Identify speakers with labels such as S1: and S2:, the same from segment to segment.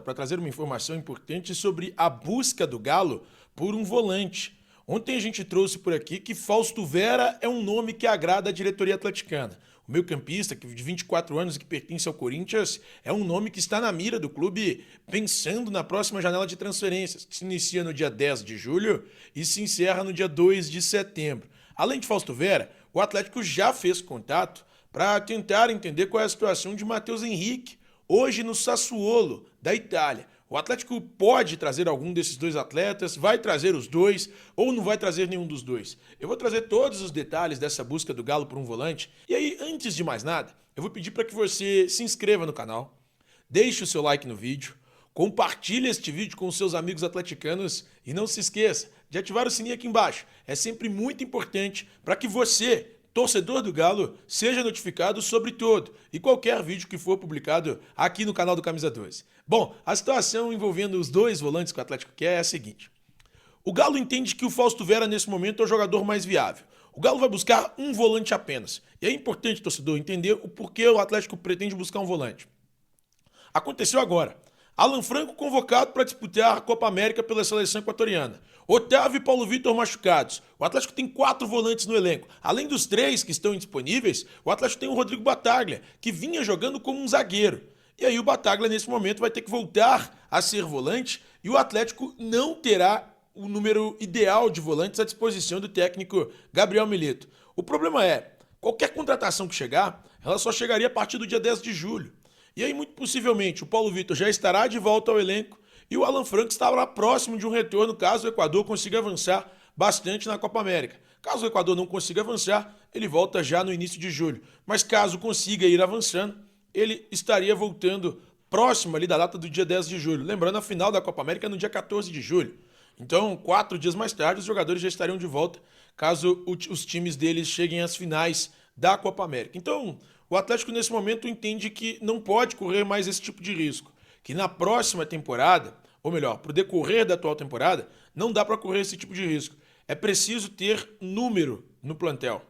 S1: para trazer uma informação importante sobre a busca do Galo por um volante. Ontem a gente trouxe por aqui que Fausto Vera é um nome que agrada a diretoria atleticana. O meio-campista, de 24 anos e que pertence ao Corinthians, é um nome que está na mira do clube pensando na próxima janela de transferências, que se inicia no dia 10 de julho e se encerra no dia 2 de setembro. Além de Fausto Vera, o Atlético já fez contato para tentar entender qual é a situação de Matheus Henrique, hoje no Sassuolo, da Itália. O Atlético pode trazer algum desses dois atletas, vai trazer os dois ou não vai trazer nenhum dos dois. Eu vou trazer todos os detalhes dessa busca do Galo por um volante. E aí, antes de mais nada, eu vou pedir para que você se inscreva no canal, deixe o seu like no vídeo, compartilhe este vídeo com os seus amigos atleticanos e não se esqueça de ativar o sininho aqui embaixo. É sempre muito importante para que você, torcedor do Galo, seja notificado sobre todo e qualquer vídeo que for publicado aqui no canal do Camisa 12. Bom, a situação envolvendo os dois volantes que o Atlético quer é a seguinte. O Galo entende que o Fausto Vera, nesse momento, é o jogador mais viável. O Galo vai buscar um volante apenas. E é importante, torcedor, entender o porquê o Atlético pretende buscar um volante. Aconteceu agora. Alan Franco convocado para disputar a Copa América pela seleção equatoriana. Otávio e Paulo Vitor machucados. O Atlético tem 4 volantes no elenco. Além dos 3 que estão indisponíveis, o Atlético tem o Rodrigo Battaglia, que vinha jogando como um zagueiro. E aí o Battaglia, nesse momento, vai ter que voltar a ser volante e o Atlético não terá o número ideal de volantes à disposição do técnico Gabriel Milito. O problema é, qualquer contratação que chegar, ela só chegaria a partir do dia 10 de julho. E aí, muito possivelmente, o Paulo Vitor já estará de volta ao elenco e o Alan Franco estará próximo de um retorno caso o Equador consiga avançar bastante na Copa América. Caso o Equador não consiga avançar, ele volta já no início de julho. Mas caso consiga ir avançando, ele estaria voltando próximo ali da data do dia 10 de julho. Lembrando, a final da Copa América é no dia 14 de julho. Então, 4 dias mais tarde, os jogadores já estariam de volta caso os times deles cheguem às finais da Copa América. Então, o Atlético, nesse momento, entende que não pode correr mais esse tipo de risco. Que na próxima temporada, ou melhor, para o decorrer da atual temporada, não dá para correr esse tipo de risco. É preciso ter número no plantel.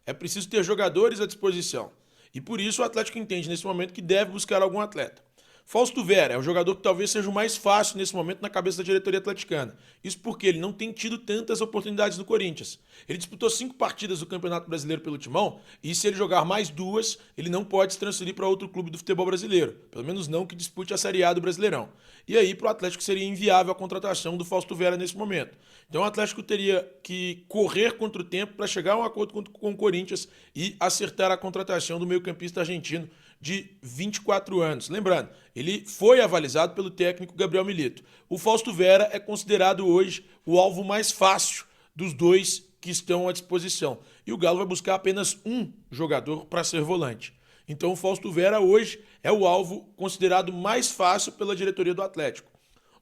S1: É preciso ter jogadores à disposição. E por isso o Atlético entende, nesse momento, que deve buscar algum atleta. Fausto Vera é o jogador que talvez seja o mais fácil nesse momento na cabeça da diretoria atleticana. Isso porque ele não tem tido tantas oportunidades no Corinthians. Ele disputou 5 partidas do Campeonato Brasileiro pelo Timão e se ele jogar mais 2, ele não pode se transferir para outro clube do futebol brasileiro. Pelo menos não que dispute a Série A do Brasileirão. E aí para o Atlético seria inviável a contratação do Fausto Vera nesse momento. Então o Atlético teria que correr contra o tempo para chegar a um acordo com o Corinthians e acertar a contratação do meio-campista argentino de 24 anos. Lembrando, ele foi avalizado pelo técnico Gabriel Milito. O Fausto Vera é considerado hoje o alvo mais fácil dos dois que estão à disposição. E o Galo vai buscar apenas um jogador para ser volante. Então o Fausto Vera hoje é o alvo considerado mais fácil pela diretoria do Atlético.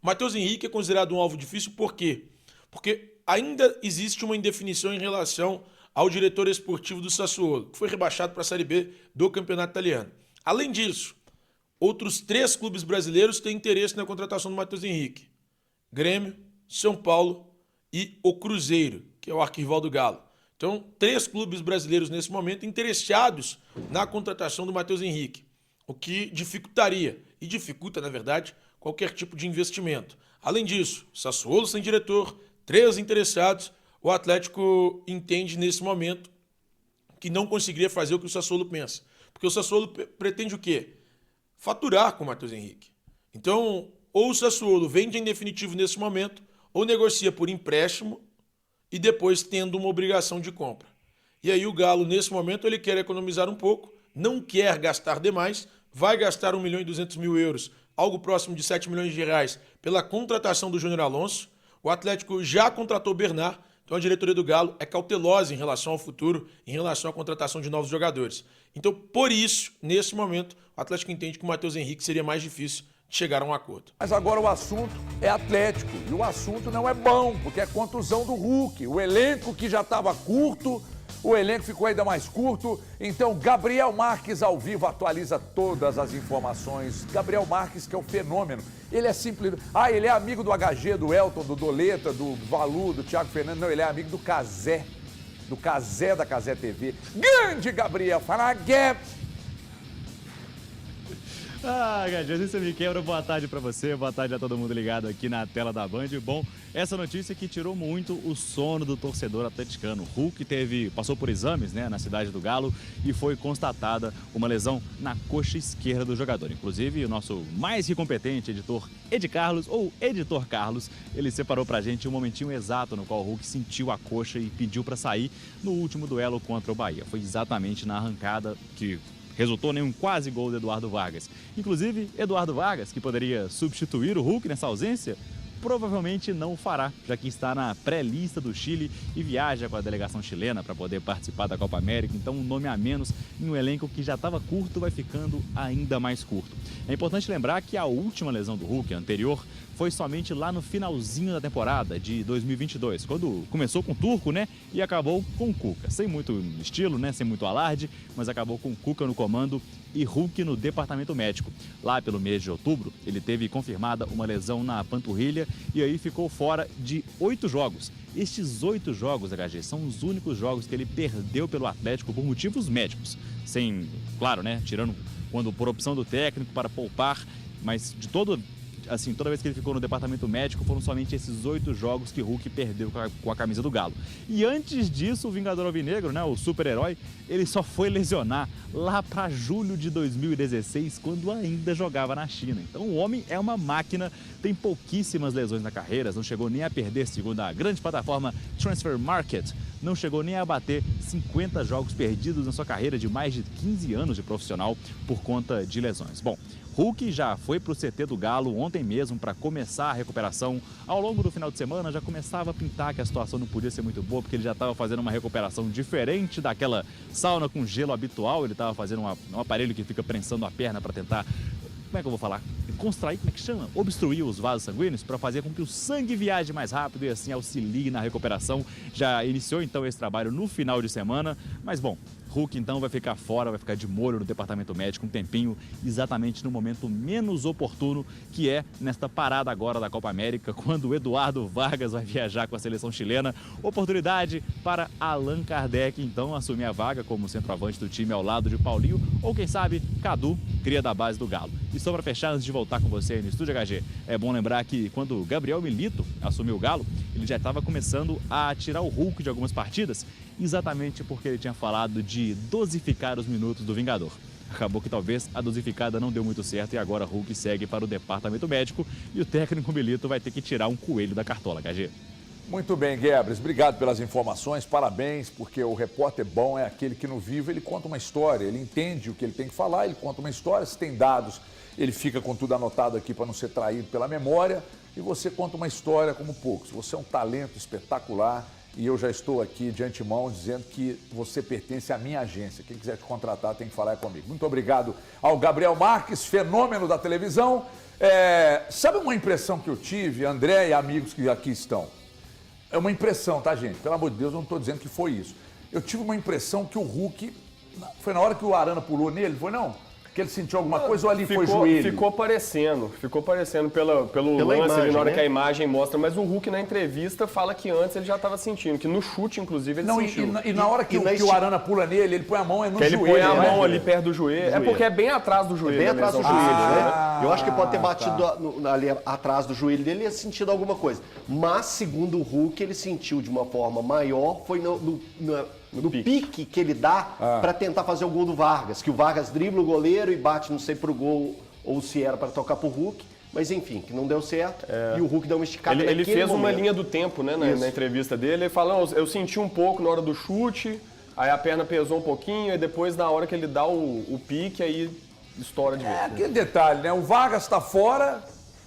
S1: O Matheus Henrique é considerado um alvo difícil por quê? Porque ainda existe uma indefinição em relação ao diretor esportivo do Sassuolo, que foi rebaixado para a Série B do Campeonato Italiano. Além disso, outros 3 clubes brasileiros têm interesse na contratação do Matheus Henrique. Grêmio, São Paulo e o Cruzeiro, que é o arquirrival do Galo. Então, 3 clubes brasileiros nesse momento interessados na contratação do Matheus Henrique, o que dificultaria, e dificulta, na verdade, qualquer tipo de investimento. Além disso, Sassuolo sem diretor, 3 interessados, o Atlético entende nesse momento que não conseguiria fazer o que o Sassuolo pensa. Porque o Sassuolo pretende o quê? Faturar com o Matheus Henrique. Então, ou o Sassuolo vende em definitivo nesse momento, ou negocia por empréstimo e depois tendo uma obrigação de compra. E aí o Galo, nesse momento, ele quer economizar um pouco, não quer gastar demais, vai gastar 1.200.000 euros, algo próximo de 7 milhões de reais, pela contratação do Júnior Alonso. O Atlético já contratou o Bernard. Então a diretoria do Galo é cautelosa em relação ao futuro, em relação à contratação de novos jogadores. Então, por isso, nesse momento, o Atlético entende que o Matheus Henrique seria mais difícil de chegar a um acordo.
S2: Mas agora o assunto é Atlético. E o assunto não é bom, porque é contusão do Hulk. O elenco que já estava curto, o elenco ficou ainda mais curto. Então, Gabriel Marques ao vivo atualiza todas as informações. Gabriel Marques, que é um fenômeno. Ele é simples. Ele é amigo do HG, do Elton, do Doleta, do Valu, do Thiago Fernandes. Não, ele é amigo do Cazé. Do Cazé da Cazé TV. Grande Gabriel, fala,
S3: HG, você me quebra. Boa tarde pra você, boa tarde a todo mundo ligado aqui na tela da Band. Bom, essa notícia que tirou muito o sono do torcedor atleticano. Hulk passou por exames, né, na cidade do Galo e foi constatada uma lesão na coxa esquerda do jogador. Inclusive, o nosso mais que competente editor Ed Carlos, ou Editor Carlos, ele separou pra gente um momentinho exato no qual o Hulk sentiu a coxa e pediu pra sair no último duelo contra o Bahia. Foi exatamente na arrancada que resultou em um quase gol de Eduardo Vargas. Inclusive, Eduardo Vargas, que poderia substituir o Hulk nessa ausência, provavelmente não o fará, já que está na pré-lista do Chile e viaja com a delegação chilena para poder participar da Copa América. Então, um nome a menos em um elenco que já estava curto vai ficando ainda mais curto. É importante lembrar que a última lesão do Hulk, a anterior, foi somente lá no finalzinho da temporada de 2022, quando começou com o Turco, né, e acabou com o Cuca. Sem muito estilo, né, sem muito alarde, mas acabou com o Cuca no comando e Hulk no departamento médico. Lá pelo mês de outubro, ele teve confirmada uma lesão na panturrilha e aí ficou fora de 8 jogos. Estes 8 jogos, HG, são os únicos jogos que ele perdeu pelo Atlético por motivos médicos. Sem, claro, né, tirando quando por opção do técnico para poupar, mas de toda vez que ele ficou no departamento médico, foram somente esses 8 jogos que Hulk perdeu com a camisa do Galo. E antes disso, o Vingador Alvinegro, né, o super-herói, ele só foi lesionar lá para julho de 2016, quando ainda jogava na China. Então o homem é uma máquina, tem pouquíssimas lesões na carreira, não chegou nem a perder, segundo a grande plataforma Transfer Market, não chegou nem a bater 50 jogos perdidos na sua carreira de mais de 15 anos de profissional por conta de lesões. Bom, Hulk já foi para o CT do Galo ontem mesmo para começar a recuperação. Ao longo do final de semana já começava a pintar que a situação não podia ser muito boa, porque ele já estava fazendo uma recuperação diferente daquela sauna com gelo habitual. Ele estava fazendo um aparelho que fica prensando a perna para tentar, como é que eu vou falar? Contrair, como é que chama? Obstruir os vasos sanguíneos para fazer com que o sangue viaje mais rápido e assim auxilie na recuperação. Já iniciou então esse trabalho no final de semana, mas bom, Hulk então vai ficar fora, vai ficar de molho no departamento médico um tempinho, exatamente no momento menos oportuno, que é nesta parada agora da Copa América, quando o Eduardo Vargas vai viajar com a seleção chilena. Oportunidade para Allan Kardec então assumir a vaga como centroavante do time ao lado de Paulinho, ou quem sabe Cadu, cria da base do Galo. E só para fechar, antes de voltar com você aí no Estúdio HG, é bom lembrar que quando Gabriel Milito assumiu o Galo, ele já estava começando a tirar o Hulk de algumas partidas, exatamente porque ele tinha falado de dosificar os minutos do Vingador. Acabou que talvez a dosificada não deu muito certo e agora Hulk segue para o departamento médico e o técnico Milito vai ter que tirar um coelho da cartola, HG.
S2: Muito bem, Guebres, obrigado pelas informações, parabéns, porque o repórter bom é aquele que no vivo ele conta uma história, ele entende o que ele tem que falar, ele conta uma história, se tem dados, ele fica com tudo anotado aqui para não ser traído pela memória e você conta uma história como poucos. Você é um talento espetacular e eu já estou aqui de antemão dizendo que você pertence à minha agência. Quem quiser te contratar tem que falar comigo. Muito obrigado ao Gabriel Marques, fenômeno da televisão. Sabe uma impressão que eu tive, André e amigos que aqui estão? É uma impressão, tá, gente? Pelo amor de Deus, eu não estou dizendo que foi isso. Eu tive uma impressão que o Hulk, foi na hora que o Arana pulou nele, foi não? Que ele sentiu alguma coisa ou ali foi joelho?
S4: Ficou parecendo pelo lance
S5: imagem,
S4: ali, na hora
S5: né?
S4: que a imagem mostra, mas o Hulk na entrevista fala que antes ele já estava sentindo, que no chute, inclusive, ele sentiu.
S2: E na hora que o Arana pula nele, ele põe a mão no
S4: que
S2: joelho.
S4: ele põe a
S2: né?
S4: mão ali perto do joelho. É porque é bem atrás do joelho.
S5: Bem
S4: a
S5: atrás do
S4: lesão.
S5: joelho, né?
S2: Ah,
S5: Eu acho que pode ter batido
S2: tá.
S5: ali atrás do joelho dele e sentido alguma coisa. Mas, segundo o Hulk, ele sentiu de uma forma maior, foi no pique que ele dá para tentar fazer o gol do Vargas. Que o Vargas dribla o goleiro e bate, não sei, pro gol ou se era para tocar pro Hulk. Mas enfim, que não deu certo e o Hulk deu uma esticada
S4: Ele fez
S5: momento.
S4: uma linha do tempo, né, na entrevista dele. Ele fala, não, eu senti um pouco na hora do chute, aí a perna pesou um pouquinho, e depois na hora que ele dá o pique, aí estoura de vez.
S2: É aquele detalhe, né? O Vargas está fora,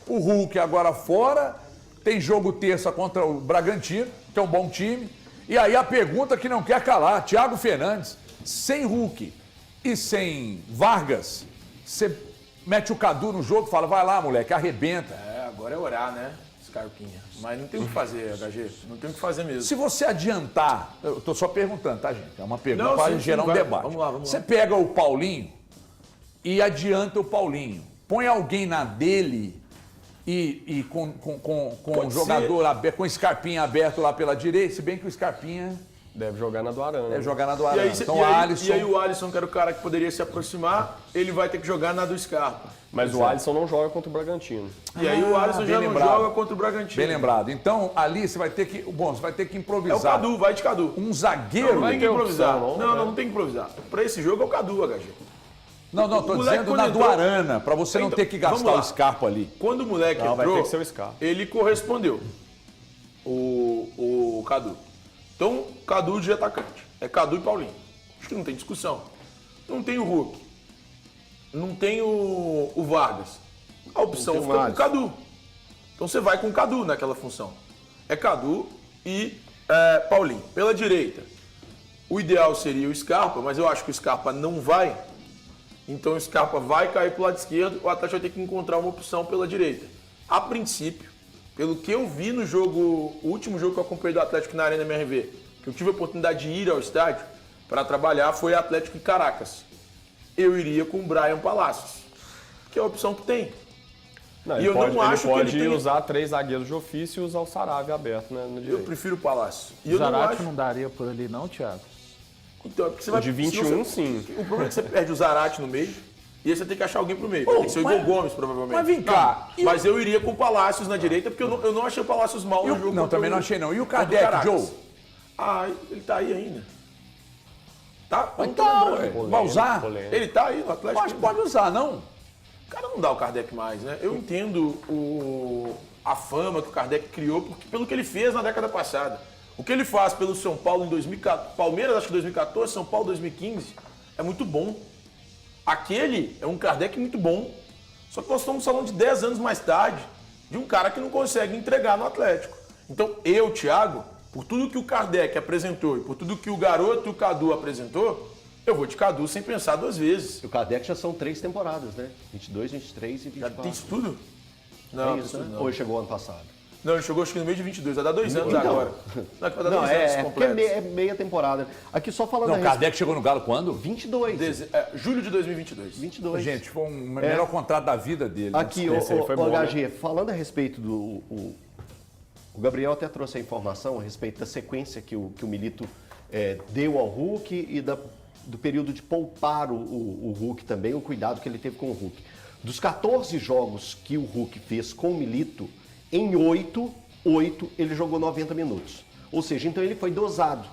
S2: o Hulk agora fora, tem jogo terça contra o Bragantino, que é um bom time. E aí a pergunta que não quer calar, Thiago Fernandes, sem Hulk e sem Vargas, você mete o Cadu no jogo e fala, vai lá, moleque, arrebenta.
S1: Agora é orar, né, Scarpinha? Mas não tem o que fazer, HG, não tem o que fazer mesmo.
S2: Se você adiantar, eu tô só perguntando, tá, gente? É uma pergunta
S1: Não,
S2: para
S1: sim,
S2: gerar
S1: sim,
S2: um
S1: vai.
S2: debate.
S1: Vamos lá.
S2: Você pega o Paulinho e adianta o Paulinho. Põe alguém na dele e com o jogador aberto, com o Scarpinha aberto lá pela direita, se bem que o Scarpinha
S4: Deve jogar na do Arana.
S2: Deve jogar na do
S1: E
S2: Arana.
S1: aí,
S2: Então, Alisson...
S1: e aí o Alisson, que era o cara que poderia se aproximar, ele vai ter que jogar na do Scarpa.
S4: Mas o Alisson não joga contra o Bragantino.
S1: E aí o Alisson
S2: bem
S1: já
S2: lembrado.
S1: não joga contra o Bragantino.
S2: Bem lembrado. Então, ali você vai ter que... Bom, você vai ter que
S1: É o
S2: improvisar.
S1: Cadu, vai de Cadu.
S2: Um zagueiro...
S1: Não tem que
S4: ter
S1: improvisar.
S4: opção,
S1: Não tem que improvisar. Pra esse jogo é o Cadu, HG.
S2: Não, tô
S1: O moleque,
S2: dizendo
S1: quando
S2: na
S1: entrou-
S2: do Arana, pra você não
S1: Então,
S2: ter que
S1: vamos
S2: gastar
S1: lá.
S2: o Scarpa ali.
S1: Quando o moleque
S4: Não, vai
S1: entrou,
S4: ter que ser o Scarpa.
S1: ele correspondeu. O Cadu. Então, Cadu de atacante. É Cadu e Paulinho. Acho que não tem discussão. Não tem o Hulk. Não tem o Vargas. A opção
S5: tem o
S1: fica com o
S5: Alisson.
S1: Cadu. Então você vai com o Cadu naquela função. É Cadu e Paulinho. Pela direita, o ideal seria o Scarpa, mas eu acho que o Scarpa não vai. Então o Scarpa vai cair para o lado esquerdo, o Atlético vai ter que encontrar uma opção pela direita. A princípio, pelo que eu vi no jogo, o último jogo que eu acompanhei do Atlético na Arena MRV, que eu tive a oportunidade de ir ao estádio para trabalhar, foi Atlético e Caracas. Eu iria com o Brian Palacios, que é a opção que tem.
S4: Não,
S1: E
S4: ele
S1: eu não
S4: pode,
S1: acho que
S4: ele pode
S1: ele tenha-
S4: usar 3 zagueiros de ofício e usar o Saravia aberto na
S1: Eu
S4: direita.
S1: prefiro o Palacios. E
S6: O
S1: eu não
S6: Zarate
S1: acho...
S6: não daria por ali não, Thiago?
S1: Então, é porque você vai...
S4: De 21,
S1: senão você-
S4: sim.
S1: O problema é que você perde o Zarate no meio, e aí você tem que achar alguém pro meio. Tem que ser o Igor Gomes, provavelmente.
S2: Mas vem cá.
S1: Não, mas eu iria com o Palácios na direita, porque eu não achei o Palácios mal no jogo.
S2: Não,
S1: contra
S2: também
S1: o-
S2: não achei não. E o
S1: contra
S2: Kardec,
S1: Caracas.
S2: Joe?
S1: Ah, ele tá aí ainda. Tá? Eu não tô
S2: Então,
S1: lembrando.
S2: vai usar?
S4: polêmico.
S1: Ele tá aí no Atlético.
S2: Mas pode usar, não?
S1: O cara não dá o Kardec mais, né? Eu entendo a fama que o Kardec criou pelo que ele fez na década passada. O que ele faz pelo São Paulo em 2014, Palmeiras acho que 2014, São Paulo 2015, é muito bom. Aquele é um Kardec muito bom. Só que nós estamos falando de 10 anos mais tarde, de um cara que não consegue entregar no Atlético. Então eu, Thiago, por tudo que o Kardec apresentou e por tudo que o garoto e o Cadu apresentou, eu vou de Cadu sem pensar duas vezes.
S5: O Kardec já são 3 temporadas, né? 22, 23 e
S1: Já
S5: 24.
S1: tem isso tudo?
S5: É
S1: Não,
S5: isso, né?
S1: não.
S5: Ou chegou ano passado?
S1: Não, ele chegou acho que no meio de 22, vai dar 2 anos
S5: Então.
S1: agora. Não, que vai dar
S5: Não,
S1: 2 anos
S5: porque
S1: completos.
S5: é meia temporada. Aqui só falando
S2: Não,
S5: a
S2: o
S5: respeito...
S2: Kardec chegou no Galo quando?
S5: 22.
S1: Julho de 2022.
S5: 22.
S2: Gente, foi o melhor contrato da vida dele.
S5: Aqui,
S4: Esse aí foi bom,
S5: HG, falando a respeito do... O Gabriel até trouxe a informação a respeito da sequência que o Milito deu ao Hulk e do período de poupar o Hulk também, o cuidado que ele teve com o Hulk. Dos 14 jogos que o Hulk fez com o Milito, em 8 ele jogou 90 minutos. Ou seja, então ele foi dosado.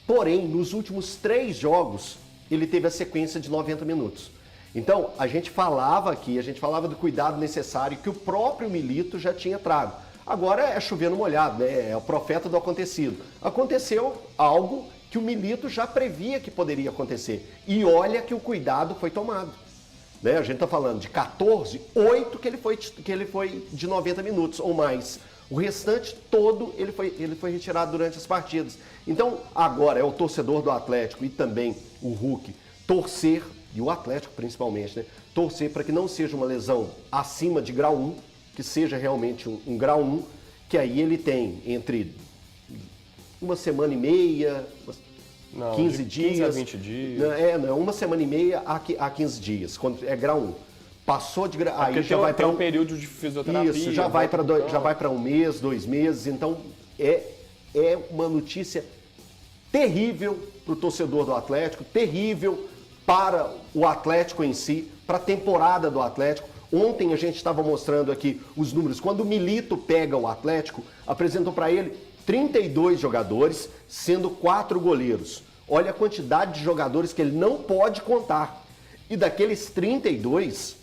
S5: Porém, nos últimos 3 jogos, ele teve a sequência de 90 minutos. Então, a gente falava do cuidado necessário que o próprio Milito já tinha trago. Agora é chover no molhado, né? É o profeta do acontecido. Aconteceu algo que o Milito já previa que poderia acontecer. E olha que o cuidado foi tomado. Né? A gente está falando de 14, 8 que ele foi de 90 minutos ou mais. O restante todo ele foi retirado durante as partidas. Então, agora é o torcedor do Atlético e também o Hulk torcer, e o Atlético principalmente, né? Torcer para que não seja uma lesão acima de grau 1, que seja realmente um grau 1, que aí ele tem entre uma semana e meia, 15
S4: de
S5: dias.
S4: 15 a 20 dias.
S5: Não, uma semana e meia a 15 dias, quando é grau 1. Passou de grau. Aí já vai
S4: tem
S5: para
S4: um período de fisioterapia.
S5: Isso, já vai para 1 mês, 2 meses. Então é uma notícia terrível para o torcedor do Atlético, terrível para o Atlético em si, para a temporada do Atlético. Ontem a gente estava mostrando aqui os números. Quando o Milito pega o Atlético, apresentou para ele 32 jogadores, sendo 4 goleiros. Olha a quantidade de jogadores que ele não pode contar. E daqueles 32,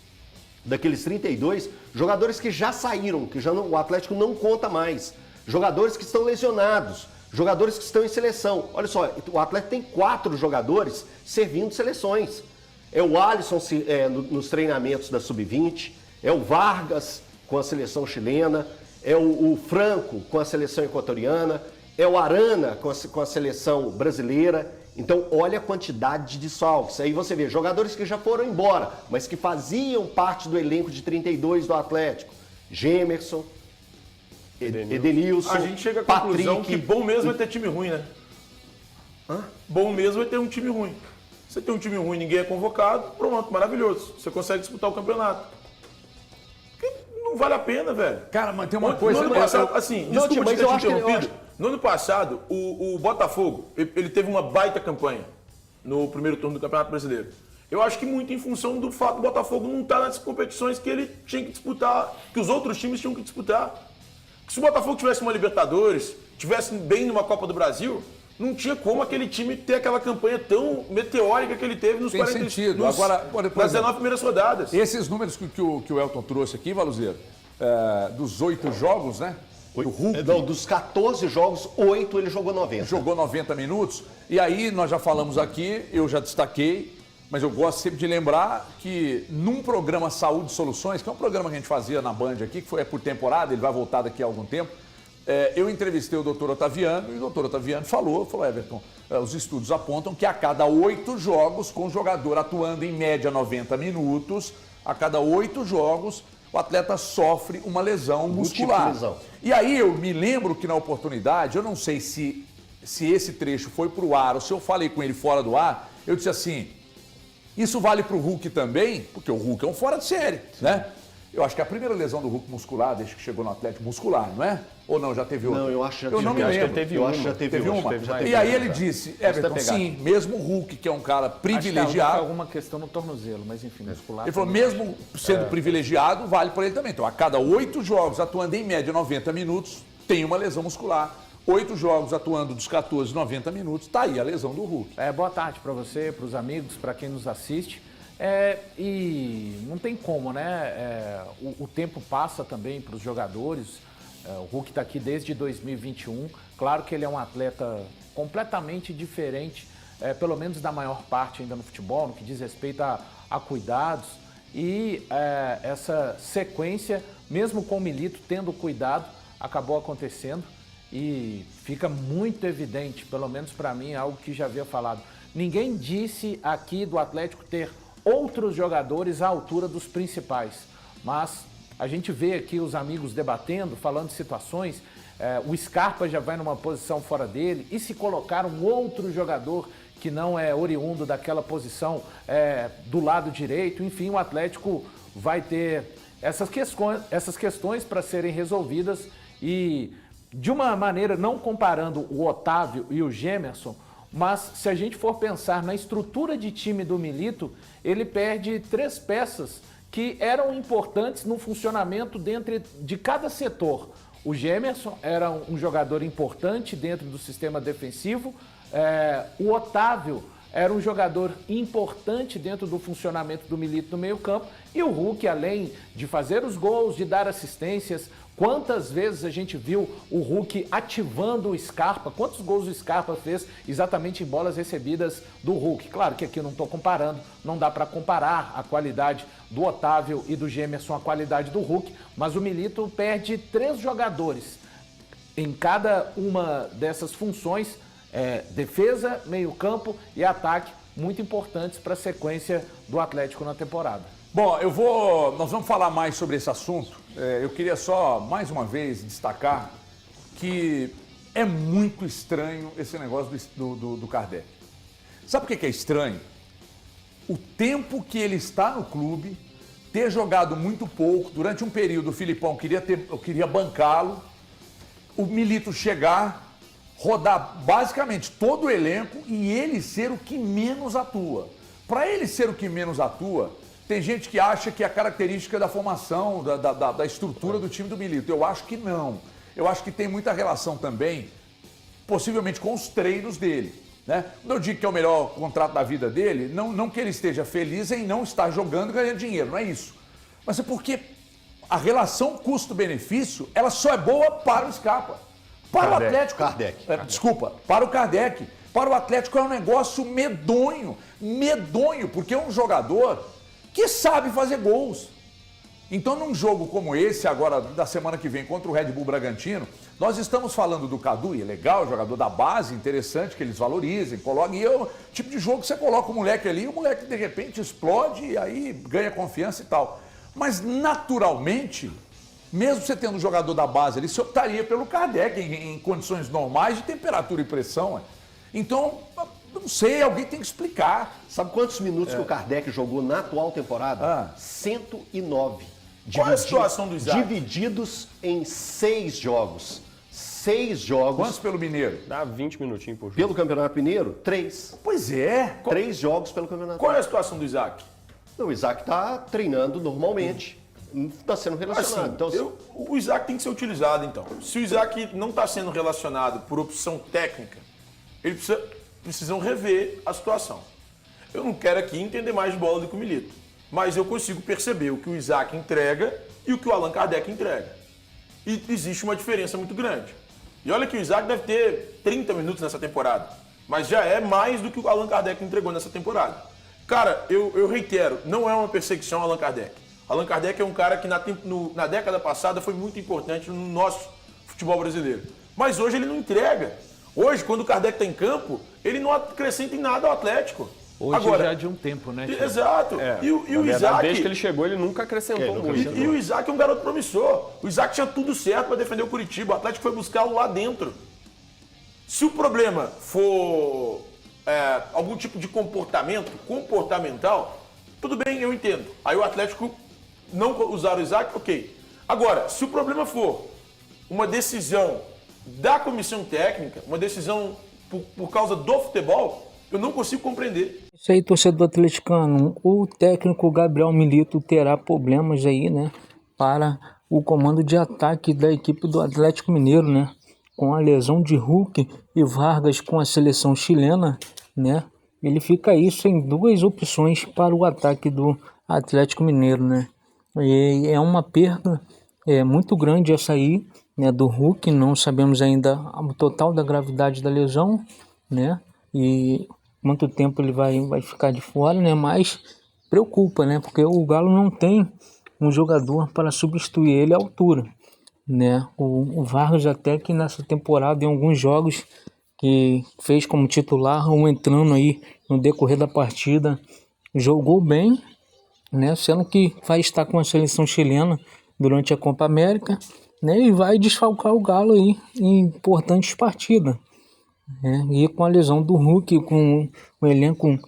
S5: jogadores que já saíram, que o Atlético não conta mais. Jogadores que estão lesionados, jogadores que estão em seleção. Olha só, o Atlético tem 4 jogadores servindo seleções. É o Alisson nos treinamentos da Sub-20, é o Vargas com a seleção chilena, é o Franco com a seleção equatoriana, é o Arana com a seleção brasileira. Então, olha a quantidade de desfalques. Aí você vê jogadores que já foram embora, mas que faziam parte do elenco de 32 do Atlético. Gemerson, Edenilson,
S1: A gente chega à
S5: Patrick.
S1: conclusão que bom mesmo é ter time ruim, né? Bom mesmo é ter um time ruim. Você tem um time ruim, ninguém é convocado, pronto, maravilhoso. Você consegue disputar o campeonato. Porque
S6: não vale a pena, velho.
S2: Cara, mas tem uma coisa...
S6: No ano passado, assim,
S5: Não,
S6: desculpa
S5: mas
S6: te
S5: eu
S6: ter
S5: acho que-
S6: interrompido. No ano passado, o Botafogo, ele teve uma baita campanha no primeiro turno do Campeonato Brasileiro. Eu acho que muito em função do fato do Botafogo não estar nas competições que ele tinha que disputar, que os outros times tinham que disputar. Se o Botafogo tivesse uma Libertadores, tivesse bem numa Copa do Brasil, não tinha como aquele time ter aquela campanha tão meteórica que ele teve nos
S2: Tem
S6: 40
S2: sentido. Agora, por
S6: nas
S2: exemplo,
S6: 19 primeiras rodadas.
S2: Esses números que o Elton trouxe aqui, Valuzeiro, dos 8 jogos, né? O Hulk
S5: Não, dos 14 jogos, 8 ele jogou 90.
S2: jogou 90 minutos. E aí, nós já falamos aqui, eu já destaquei, mas eu gosto sempre de lembrar que num programa Saúde e Soluções, que é um programa que a gente fazia na Band aqui, que foi por temporada, ele vai voltar daqui a algum tempo, eu entrevistei o doutor Otaviano e o doutor Otaviano falou, Everton, os estudos apontam que a cada 8 jogos, com o jogador atuando em média 90 minutos, a cada 8 jogos, o atleta sofre uma lesão muscular.
S5: tipo de lesão.
S2: E aí eu me lembro que na oportunidade, eu não sei se esse trecho foi para o ar ou se eu falei com ele fora do ar, eu disse assim, isso vale para o Hulk também, porque o Hulk é um fora de série, né? Eu acho que a primeira lesão do Hulk muscular, desde que chegou no Atlético muscular, não é? Ou não, já teve outra?
S5: Não, eu acho que já
S2: Eu não me
S5: teve.
S2: lembro.
S5: Eu acho que já teve
S2: uma.
S5: uma.
S2: E aí ele disse, Everton, sim, mesmo o Hulk, que é um cara privilegiado,
S7: alguma questão no tornozelo, mas enfim, muscular.
S2: ele falou, mesmo sendo privilegiado, vale para ele também. Então, a cada 8 jogos, atuando em média 90 minutos, tem uma lesão muscular. 8 jogos atuando dos 14, 90 minutos, tá aí a lesão do Hulk.
S7: Boa tarde para você, para os amigos, para quem nos assiste. E não tem como, né? O tempo passa também para os jogadores. O Hulk está aqui desde 2021. Claro que ele é um atleta completamente diferente, pelo menos da maior parte ainda no futebol, no que diz respeito a cuidados. E essa sequência, mesmo com o Milito tendo cuidado, acabou acontecendo. E fica muito evidente, pelo menos para mim, algo que já havia falado. Ninguém disse aqui do Atlético ter outros jogadores à altura dos principais, mas a gente vê aqui os amigos debatendo, falando de situações, o Scarpa já vai numa posição fora dele, e se colocar um outro jogador que não é oriundo daquela posição do lado direito, enfim, o Atlético vai ter essas questões para serem resolvidas e de uma maneira, não comparando o Otávio e o Gemerson, mas se a gente for pensar na estrutura de time do Milito, ele perde 3 peças que eram importantes no funcionamento dentro de cada setor. O Gemerson era um jogador importante dentro do sistema defensivo, o Otávio era um jogador importante dentro do funcionamento do Milito no meio-campo, e o Hulk, além de fazer os gols, de dar assistências. Quantas vezes a gente viu o Hulk ativando o Scarpa? Quantos gols o Scarpa fez exatamente em bolas recebidas do Hulk? Claro que aqui eu não estou comparando, não dá para comparar a qualidade do Otávio e do Gemerson, a qualidade do Hulk, mas o Milito perde 3 jogadores em cada uma dessas funções, defesa, meio-campo e ataque, muito importantes para a sequência do Atlético na temporada.
S2: Bom, nós vamos falar mais sobre esse assunto. Eu queria só, mais uma vez, destacar que é muito estranho esse negócio do Kardec. Sabe por que é estranho? O tempo que ele está no clube, ter jogado muito pouco, durante um período o Filipão queria bancá-lo, o Milito chegar, rodar basicamente todo o elenco e ele ser o que menos atua. Para ele ser o que menos atua, tem gente que acha que é a característica da formação, da estrutura do time do Milito. Eu acho que não. Eu acho que tem muita relação também, possivelmente, com os treinos dele. Né? Quando eu digo que é o melhor contrato da vida dele, não que ele esteja feliz em não estar jogando e ganhando dinheiro, não é isso. Mas é porque a relação custo-benefício, ela só é boa para o Scarpa. Para o Atlético...
S5: Kardec.
S2: Desculpa, para o Kardec. Para o Atlético é um negócio medonho. Medonho, porque é um jogador que sabe fazer gols. Então, num jogo como esse, agora da semana que vem, contra o Red Bull Bragantino, nós estamos falando do Cadu, e é legal, jogador da base, interessante que eles valorizem, coloquem. E é o tipo de jogo que você coloca o moleque ali, o moleque de repente explode e aí ganha confiança e tal. Mas, naturalmente, mesmo você tendo um jogador da base ali, você optaria pelo Kardec em condições normais de temperatura e pressão. Então, não sei, alguém tem que explicar.
S5: Sabe quantos minutos que o Kardec jogou na atual temporada? 109.
S1: Qual é a situação do Isaac?
S5: Divididos em 6 jogos. 6 jogos.
S2: Quantos pelo Mineiro?
S4: Dá 20 minutinhos por jogo.
S5: Pelo Campeonato Mineiro, 3.
S2: Pois é.
S5: 3 jogos pelo Campeonato
S1: Qual é a
S5: Mineiro.
S1: situação do Isaac?
S5: O Isaac está treinando normalmente. Está sendo relacionado.
S1: Assim,
S5: Então,
S1: o Isaac tem que ser utilizado, então. Se o Isaac não está sendo relacionado por opção técnica, eles precisam rever a situação. Eu não quero aqui entender mais de bola do que o Milito, mas eu consigo perceber o que o Isaac entrega e o que o Allan Kardec entrega. E existe uma diferença muito grande. E olha que o Isaac deve ter 30 minutos nessa temporada, mas já é mais do que o Allan Kardec entregou nessa temporada. Cara, eu reitero, não é uma perseguição ao Allan Kardec. Allan Kardec é um cara que na década passada foi muito importante no nosso futebol brasileiro. Mas hoje ele não entrega. Hoje, quando o Kardec está em campo, ele não acrescenta em nada ao Atlético.
S7: Hoje
S1: Agora,
S7: já é de um tempo, né, Thiago?
S1: Exato. E o
S4: Na verdade,
S1: Isaac...
S4: desde que ele chegou, ele nunca acrescentou muito.
S1: E o Isaac é um garoto promissor. O Isaac tinha tudo certo para defender o Curitiba. O Atlético foi buscá-lo lá dentro. Se o problema for algum tipo de comportamental, tudo bem, eu entendo. Aí o Atlético não usar o Isaac, ok. Agora, se o problema for uma decisão da comissão técnica, uma decisão por causa do futebol, eu não consigo compreender.
S8: Isso aí, torcedor atleticano, o técnico Gabriel Milito terá problemas aí, né, para o comando de ataque da equipe do Atlético Mineiro, né, com a lesão de Hulk e Vargas com a seleção chilena, né, ele fica aí sem 2 opções para o ataque do Atlético Mineiro, né, e é uma perda muito grande essa aí, né, do Hulk. Não sabemos ainda o total da gravidade da lesão, né, e quanto tempo ele vai ficar de fora, né, mas preocupa, né, porque o Galo não tem um jogador para substituir ele à altura, né, o Vargas até que nessa temporada em alguns jogos que fez como titular ou entrando aí no decorrer da partida, jogou bem, né, sendo que vai estar com a seleção chilena durante a Copa América, né, e vai desfalcar o Galo aí em importantes partidas, né, e com a lesão do Hulk, com o elenco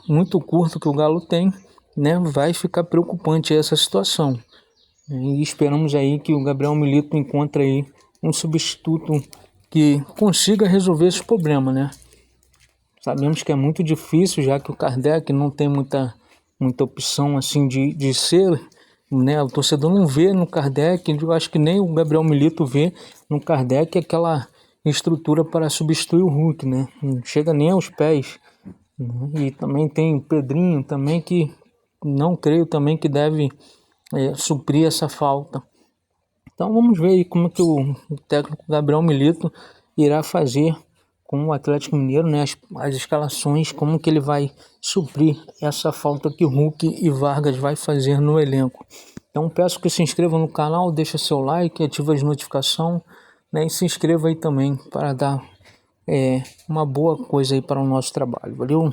S8: muito curto que o Galo tem, né, vai ficar preocupante essa situação. E esperamos aí que o Gabriel Milito encontre aí um substituto que consiga resolver esse problema, né. Sabemos que é muito difícil, já que o Kardec não tem muita opção assim de ser, né, o torcedor não vê no Kardec, eu acho que nem o Gabriel Milito vê no Kardec aquela estrutura para substituir o Hulk, né, não chega nem aos pés, né? E também tem o Pedrinho também, que não creio também que deve suprir essa falta. Então vamos ver aí como que o técnico Gabriel Milito irá fazer com o Atlético Mineiro, né, as escalações, como que ele vai suprir essa falta que Hulk e Vargas vai fazer no elenco. Então peço que se inscreva no canal, deixa seu like, ativa as notificações, né, e se inscreva aí também para dar uma boa coisa aí para o nosso trabalho. Valeu?